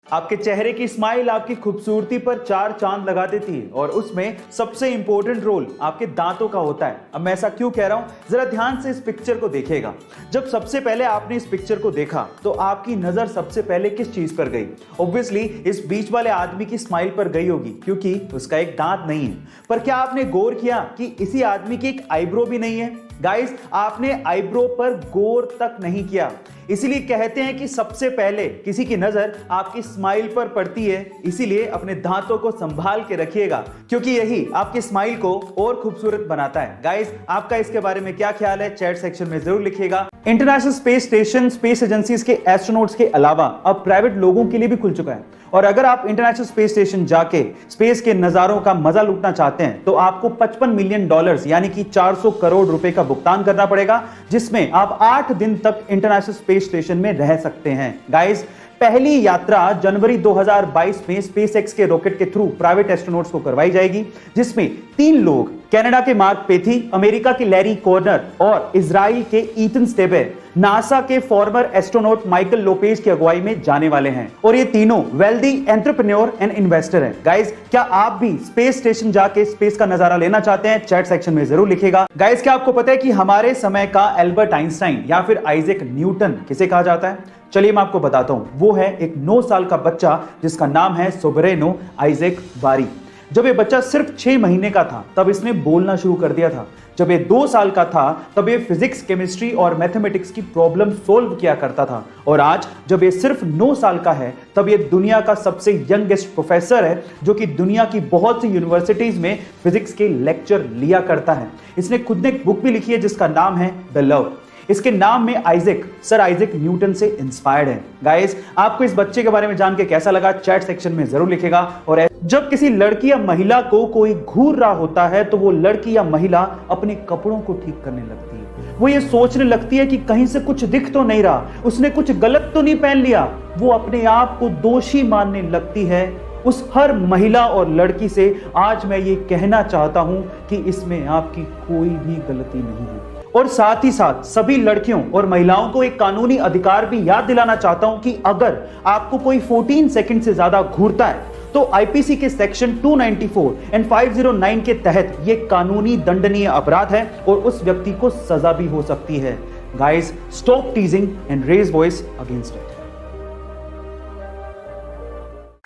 आपके चेहरे की स्माइल आपकी खूबसूरती पर 4 चांद लगा देती है और उसमें सबसे इंपॉर्टेंट रोल आपके दांतों का होता है। अब मैं ऐसा क्यों कह रहा हूं, जरा ध्यान से इस पिक्चर को देखिएगा। जब सबसे पहले आपने इस पिक्चर को देखा तो आपकी नजर सबसे पहले किस चीज पर गई? ऑब्वियसली इस बीच वाले आदमी की स्माइल पर गई होगी, क्योंकि उसका एक दांत नहीं है। पर क्या आपने गौर किया कि इसी आदमी की एक आईब्रो भी नहीं है? गाइस, आपने आईब्रो पर गौर तक नहीं किया। इसीलिए कहते हैं कि सबसे पहले किसी की नजर आपकी स्माइल पर पड़ती है। इसीलिए अपने दांतों को संभाल के रखिएगा, क्योंकि यही आपकी स्माइल को और खूबसूरत बनाता है। गाइस, आपका इसके बारे में क्या ख्याल है? चैट सेक्शन में जरूर लिखिएगा। International space station space agencies के एस्ट्रोनॉट्स के अलावा अब प्राइवेट लोगों के लिए भी खुल चुका है। और अगर आप इंटरनेशनल स्पेस स्टेशन जाके स्पेस के नजारों का मजा लूटना चाहते हैं तो आपको $55 मिलियन यानी कि 400 करोड़ रुपए का भुगतान करना पड़ेगा, जिसमें आप 8 दिन तक इंटरनेशनल स्पेस स्टेशन में रह सकते हैं। गाइस, पहली यात्रा जनवरी 2022 में स्पेसएक्स के रॉकेट के थ्रू प्राइवेट एस्ट्रोनॉट्स को करवाई जाएगी, जिसमें 3 लोग कनाडा के मार्क पेथी, अमेरिका के लैरी कॉर्नर और इजराइल के ईथन स्टेबे नासा के फॉर्मर एस्ट्रोनॉट माइकल लोपेज की अगुवाई में जाने वाले हैं। और ये तीनों वेल्दी एंटरप्रेन्योर एंड इन्वेस्टर हैं। गाइस, क्या आप भी स्पेस स्टेशन जाके स्पेस का नजारा लेना चाहते हैं? चैट सेक्शन में जरूर लिखिएगा। गाइस, क्या आपको पता है कि हमारे समय का एल्बर्ट आइंस्टाइन या फिर आइजैक न्यूटन किसे कहा जाता है? चलिए मैं आपको बताता हूं। वो है एक 9 साल का बच्चा जिसका नाम है सोबरेनो आइजैक बारी। जब ये बच्चा सिर्फ 6 महीने का था तब इसने बोलना शुरू कर दिया था। जब ये 2 साल का था तब ये फिजिक्स, केमिस्ट्री और मैथमेटिक्स की प्रॉब्लम सोल्व किया करता था। और आज जब ये सिर्फ 9 साल का है तब ये दुनिया का सबसे यंगेस्ट प्रोफेसर है, जो कि दुनिया की बहुत सी यूनिवर्सिटीज में फिजिक्स के लेक्चर लिया करता है। इसने खुद ने एक बुक भी लिखी है जिसका नाम है द लव। इसके नाम में आइजैक सर आइजैक न्यूटन से इंस्पायर्ड है। गाइस, आपको इस बच्चे के बारे में जान के कैसा लगा? चैट सेक्शन में जरूर लिखेगा। और जब किसी लड़की या महिला को कोई घूर रहा होता है तो वो लड़की या महिला अपने कपड़ों को ठीक करने लगती है। वो ये सोचने लगती है कि कहीं से कुछ दिख तो नहीं रहा, उसने कुछ गलत तो नहीं पहन लिया। वो अपने आप को दोषी मानने लगती है। उस हर महिला और लड़की से आज मैं ये कहना चाहता हूं कि इसमें आपकी कोई भी गलती नहीं है। और साथ ही साथ सभी लड़कियों और महिलाओं को एक कानूनी अधिकार भी याद दिलाना चाहता हूं कि अगर आपको कोई 14 सेकंड से ज्यादा घूरता है तो आईपीसी के सेक्शन 294 एंड 509 के तहत यह कानूनी दंडनीय अपराध है और उस व्यक्ति को सजा भी हो सकती है। Guys, stop teasing and raise voice against it.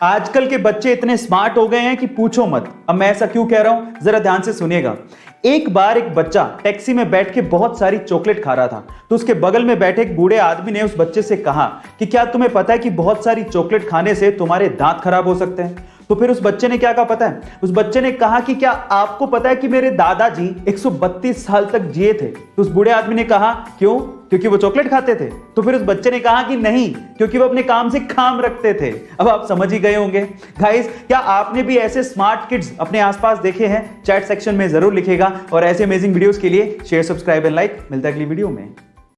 आजकल के बच्चे इतने स्मार्ट हो गए हैं कि पूछो मत। अब मैं ऐसा क्यों कह रहा हूं, जरा ध्यान से सुनिएगा। एक बार एक बच्चा टैक्सी में बैठ के बहुत सारी चॉकलेट खा रहा था, तो उसके बगल में बैठे एक बूढ़े आदमी ने उस बच्चे से कहा कि क्या तुम्हें पता है कि बहुत सारी चॉकलेट खाने से तुम्हारे दांत खराब हो सकते हैं? तो फिर उस बच्चे ने क्या कहा पता है? उस बच्चे ने कहा कि क्या आपको पता है कि मेरे दादाजी 132 साल तक जिए थे? तो उस बूढ़े आदमी ने कहा क्यों? क्योंकि वो चॉकलेट खाते थे? तो फिर उस बच्चे ने कहा कि नहीं, क्योंकि वो अपने काम से काम रखते थे। अब आप समझ ही गए होंगे। गाइस, क्या आपने भी ऐसे स्मार्ट किड्स अपने आसपास देखे हैं? चैट सेक्शन में जरूर लिखेगा। और ऐसे अमेजिंग वीडियोस के लिए शेयर, सब्सक्राइब एंड लाइक। मिलता है अगली वीडियो में।